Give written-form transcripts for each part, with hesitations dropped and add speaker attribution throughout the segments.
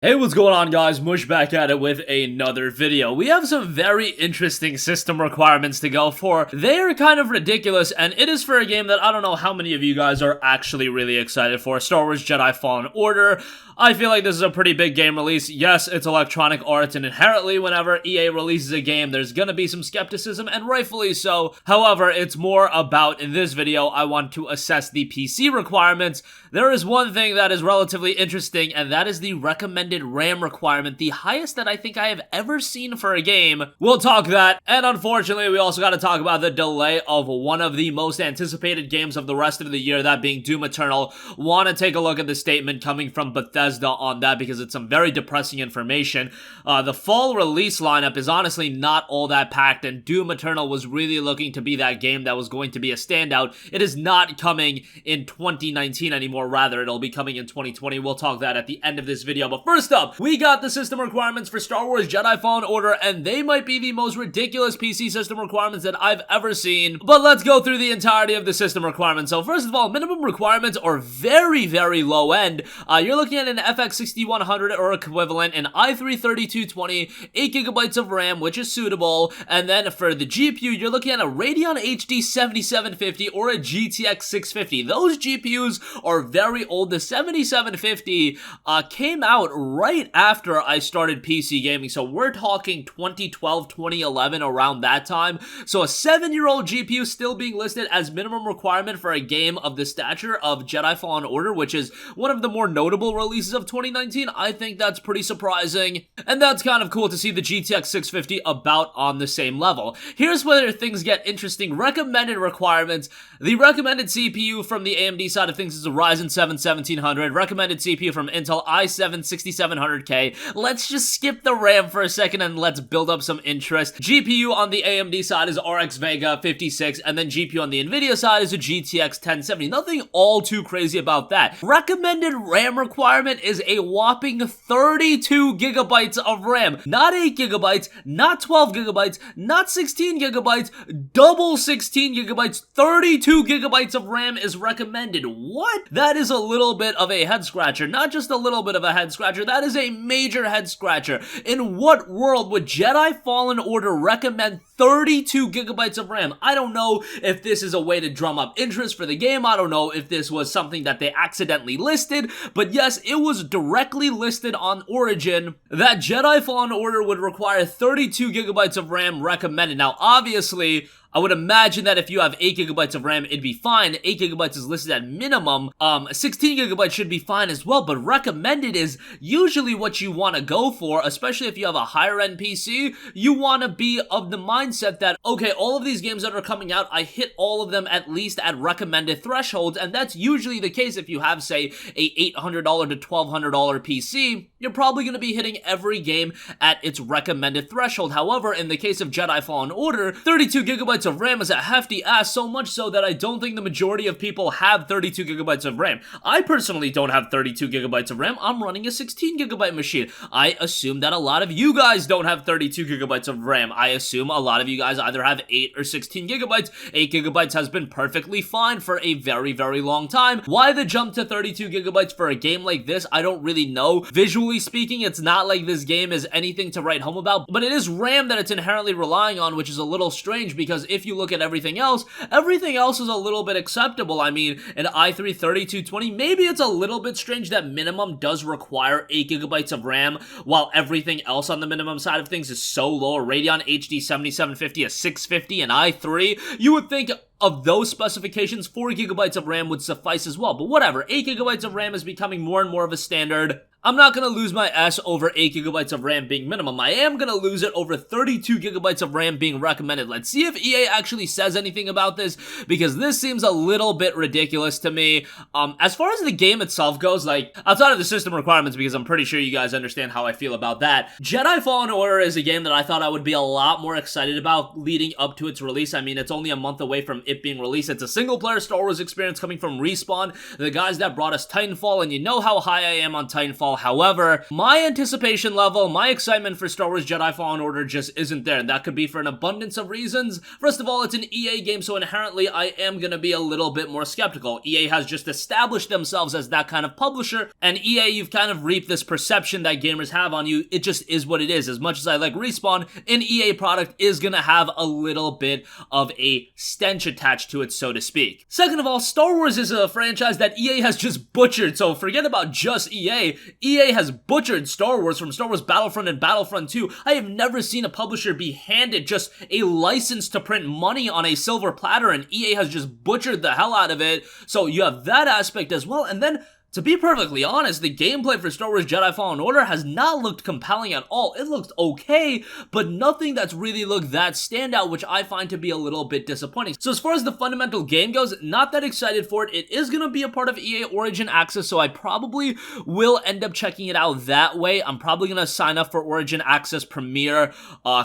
Speaker 1: Hey, what's going on, guys? Mush back at it with another video. We have some very interesting system requirements to go for. They are kind of ridiculous, and it is for a game that I don't know how many of you guys are actually really excited for. Star Wars Jedi Fallen Order. I feel like this is a pretty big game release. Yes, it's Electronic Arts, and inherently whenever EA releases a game, there's gonna be some skepticism, and rightfully so. However, it's more about, in this video, I want to assess the PC requirements. There is one thing that is relatively interesting, and that is the recommended RAM requirement, the highest that I think I have ever seen for a game. We'll talk that, and unfortunately, we also gotta talk about the delay of one of the most anticipated games of the rest of the year, that being Doom Eternal. Wanna take a look at the statement coming from Bethesda on that, because it's some very depressing information. The fall release lineup is honestly not all that packed, and Doom Eternal was really looking to be that game that was going to be a standout. It is not coming in 2019 anymore, rather it'll be coming in 2020. We'll talk that at the end of this video, but first up, we got the system requirements for Star Wars Jedi Fallen Order, and they might be the most ridiculous PC system requirements that I've ever seen, but let's go through the entirety of the system requirements. So first of all, minimum requirements are very, very low end. You're looking at an FX 6100 or equivalent, an i3-3220, 8GB of RAM, which is suitable, and then for the GPU, you're looking at a Radeon HD 7750 or a GTX 650. Those GPUs are very old. The 7750 came out right after I started PC gaming, so we're talking 2012, 2011, around that time. So a 7-year-old GPU still being listed as minimum requirement for a game of the stature of Jedi Fallen Order, which is one of the more notable releases of 2019, I think that's pretty surprising, and that's kind of cool to see the GTX 650 about on the same level. Here's where things get interesting. Recommended requirements. The recommended CPU from the AMD side of things is a Ryzen 7 1700. Recommended CPU from Intel i7 6700K. Let's just skip the RAM for a second and let's build up some interest. GPU on the AMD side is RX Vega 56, and then GPU on the NVIDIA side is a GTX 1070. Nothing all too crazy about that. Recommended RAM requirement is a whopping 32 gigabytes of RAM. Not 8 gigabytes, not 12 gigabytes, not 16 gigabytes, double 16 gigabytes, 32 gigabytes of RAM is recommended. What? That is a little bit of a head scratcher. Not just a little bit of a head scratcher, that is a major head scratcher. In what world would Jedi Fallen Order recommend 32 gigabytes of RAM? I don't know if this is a way to drum up interest for the game. I don't know if this was something that they accidentally listed, but yes, it was directly listed on Origin that Jedi Fallen Order would require 32 gigabytes of RAM recommended. Now, obviously, I would imagine that if you have 8 gigabytes of RAM, it'd be fine. 8 gigabytes is listed at minimum. 16 gigabytes should be fine as well, but recommended is usually what you want to go for, especially if you have a higher end PC. You want to be of the mindset that, okay, all of these games that are coming out, I hit all of them at least at recommended thresholds, and that's usually the case if you have, say, a $800 to $1,200 PC. You're probably going to be hitting every game at its recommended threshold. However, in the case of Jedi Fallen Order, 32 gigabytes of RAM is a hefty ass, so much so that I don't think the majority of people have 32 gigabytes of RAM. I personally don't have 32 gigabytes of RAM. I'm running a 16 gigabyte machine. I assume that a lot of you guys don't have 32 gigabytes of RAM. I assume a lot of you guys either have 8 or 16 gigabytes. 8 gigabytes has been perfectly fine for a very, very long time. Why the jump to 32 gigabytes for a game like this? I don't really know. Visually speaking, it's not like this game is anything to write home about, but it is RAM that it's inherently relying on, which is a little strange because if you look at everything else is a little bit acceptable. I mean, an i3-3220, maybe it's a little bit strange that minimum does require 8 gigabytes of RAM, while everything else on the minimum side of things is so low. A Radeon HD 7750, a 650, an i3, you would think of those specifications, 4 gigabytes of RAM would suffice as well, but whatever. 8 gigabytes of RAM is becoming more and more of a standard. I'm not going to lose my ass over 8 gigabytes of RAM being minimum. I am going to lose it over 32 gigabytes of RAM being recommended. Let's see if EA actually says anything about this, because this seems a little bit ridiculous to me. As far as the game itself goes, like, outside of the system requirements, because I'm pretty sure you guys understand how I feel about that, Jedi Fallen Order is a game that I thought I would be a lot more excited about leading up to its release. I mean, it's only a month away from it being released. It's a single-player Star Wars experience coming from Respawn, the guys that brought us Titanfall, and you know how high I am on Titanfall. fall. However, my anticipation level, my excitement for Star Wars Jedi Fallen Order just isn't there, and that could be for an abundance of reasons. First of all, it's an EA game, so inherently I am gonna be a little bit more skeptical. EA has just established themselves as that kind of publisher, and EA, you've kind of reaped this perception that gamers have on you. It just is what it is. As much as I like Respawn, an EA product is gonna have a little bit of a stench attached to it, so to speak. Second of all, Star Wars is a franchise that EA has just butchered, so forget about just EA. EA has butchered Star Wars from Star Wars Battlefront and Battlefront 2. I have never seen a publisher be handed just a license to print money on a silver platter, and EA has just butchered the hell out of it. So you have that aspect as well, and then to be perfectly honest, the gameplay for Star Wars Jedi Fallen Order has not looked compelling at all. It looked okay, but nothing that's really looked that standout, which I find to be a little bit disappointing. So as far as the fundamental game goes, not that excited for it. It is going to be a part of EA Origin Access, so I probably will end up checking it out that way. I'm probably going to sign up for Origin Access Premiere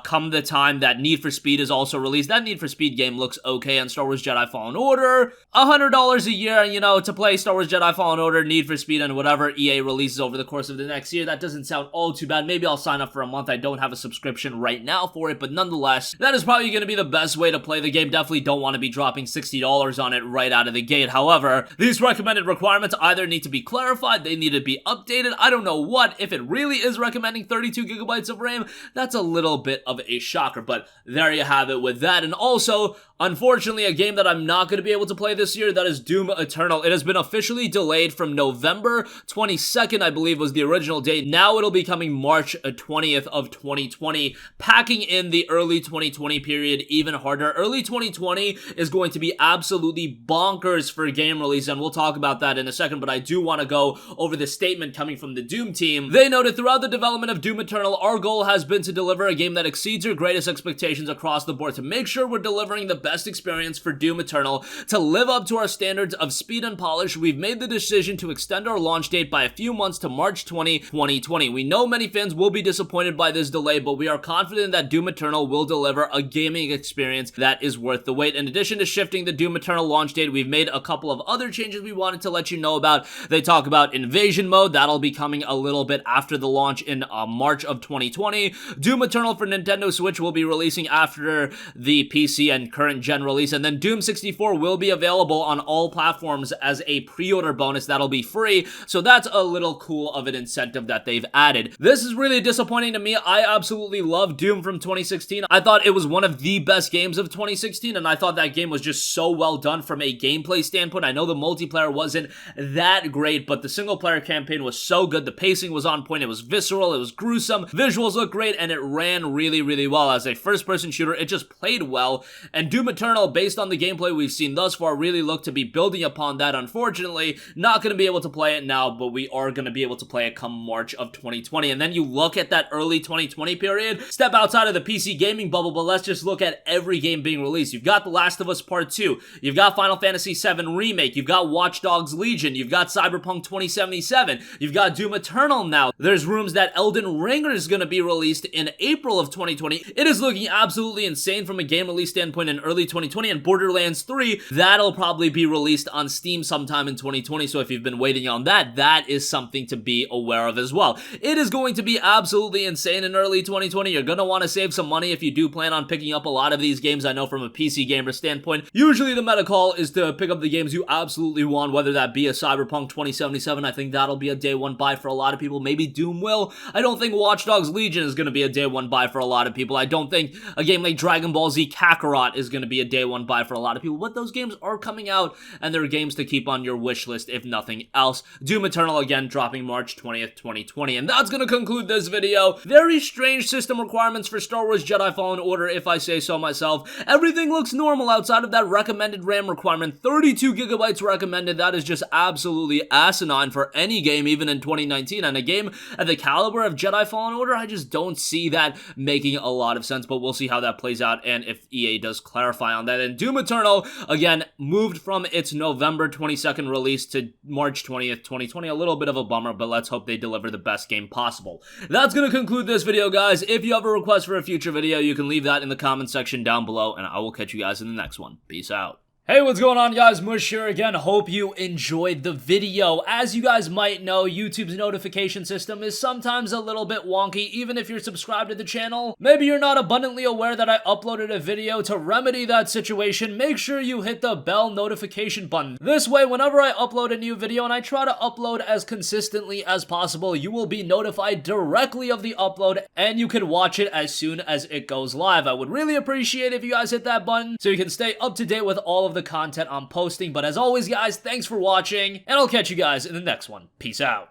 Speaker 1: come the time that Need for Speed is also released. That Need for Speed game looks okay on Star Wars Jedi Fallen Order. $100 a year, you know, to play Star Wars Jedi Fallen Order, Need for Speed, and whatever EA releases over the course of the next year. That doesn't sound all too bad. Maybe I'll sign up for a month. I don't have a subscription right now for it, but nonetheless, that is probably going to be the best way to play the game. Definitely don't want to be dropping $60 on it right out of the gate. However, these recommended requirements either need to be clarified, they need to be updated. I don't know what. If it really is recommending 32 gigabytes of RAM, that's a little bit of a shocker, but there you have it with that. And also, unfortunately, a game that I'm not going to be able to play this year, that is Doom Eternal. It has been officially delayed from November 22nd, I believe, was the original date. Now it'll be coming March 20th of 2020, packing in the early 2020 period even harder. Early 2020 is going to be absolutely bonkers for game release, and we'll talk about that in a second, but I do want to go over the statement coming from the Doom team. They noted, throughout the development of Doom Eternal, our goal has been to deliver a game that exceeds your greatest expectations across the board, to make sure we're delivering the best experience for Doom Eternal. To live up to our standards of speed and polish, we've made the decision to extend our launch date by a few months to March 20, 2020. We know many fans will be disappointed by this delay, but we are confident that Doom Eternal will deliver a gaming experience that is worth the wait. In addition to shifting the Doom Eternal launch date, we've made a couple of other changes we wanted to let you know about. They talk about Invasion Mode. That'll be coming a little bit after the launch in March of 2020. Doom Eternal for Nintendo Switch will be releasing after the PC and current gen release, and then Doom 64 will be available on all platforms as a pre-order bonus. That'll be free, so that's a little cool of an incentive that they've added. This is really disappointing to me. I absolutely love Doom from 2016. I thought it was one of the best games of 2016, and I thought that game was just so well done from a gameplay standpoint. I know the multiplayer wasn't that great, but the single player campaign was so good. The pacing was on point. It was visceral. It was gruesome. Visuals looked great, and it ran really, really well. As a first-person shooter, it just played well, and Doom Eternal, based on the gameplay we've seen thus far, really looked to be building upon that. Unfortunately, not going to be able to play it now, but we are going to be able to play it come March of 2020. And then you look at that early 2020 period, step outside of the PC gaming bubble, but let's just look at every game being released. You've got The Last of Us Part 2, you've got Final Fantasy VII Remake, you've got Watch Dogs Legion, you've got Cyberpunk 2077, you've got Doom Eternal now. There's rumors that Elden Ring is going to be released in April of 2020. It is looking absolutely insane from a game release standpoint in early 2020, and Borderlands 3, that'll probably be released on Steam sometime in 2020, so if you've been waiting on that, that is something to be aware of as well. It is going to be absolutely insane in early 2020. You're going to want to save some money if you do plan on picking up a lot of these games. I know from a PC gamer standpoint, usually the meta call is to pick up the games you absolutely want, whether that be a Cyberpunk 2077. I think that'll be a day one buy for a lot of people. Maybe Doom will. I don't think Watch Dogs Legion is going to be a day one buy for a lot of people. I don't think a game like Dragon Ball Z Kakarot is going to be a day one buy for a lot of people, but those games are coming out, and they're games to keep on your wish list if nothing else. Doom Eternal, again, dropping March 20th, 2020. And that's going to conclude this video. Very strange system requirements for Star Wars Jedi Fallen Order, if I say so myself. Everything looks normal outside of that recommended RAM requirement. 32 gigabytes recommended. That is just absolutely asinine for any game, even in 2019. And a game at the caliber of Jedi Fallen Order, I just don't see that making a lot of sense, but we'll see how that plays out and if EA does clarify on that. And Doom Eternal, again, moved from its November 22nd release to March 20th, 2020. A little bit of a bummer, but let's hope they deliver the best game possible. That's going to conclude this video, guys. If you have a request for a future video, you can leave that in the comment section down below, and I will catch you guys in the next one. Peace out. Hey, what's going on, guys? Mush here again. Hope you enjoyed the video. As you guys might know, YouTube's notification system is sometimes a little bit wonky, even if you're subscribed to the channel. Maybe you're not abundantly aware that I uploaded a video. To remedy that situation, make sure you hit the bell notification button. This way, whenever I upload a new video, and I try to upload as consistently as possible, you will be notified directly of the upload, and you can watch it as soon as it goes live. I would really appreciate if you guys hit that button so you can stay up to date with all of the content I'm posting. But as always, guys, thanks for watching, and I'll catch you guys in the next one. Peace out.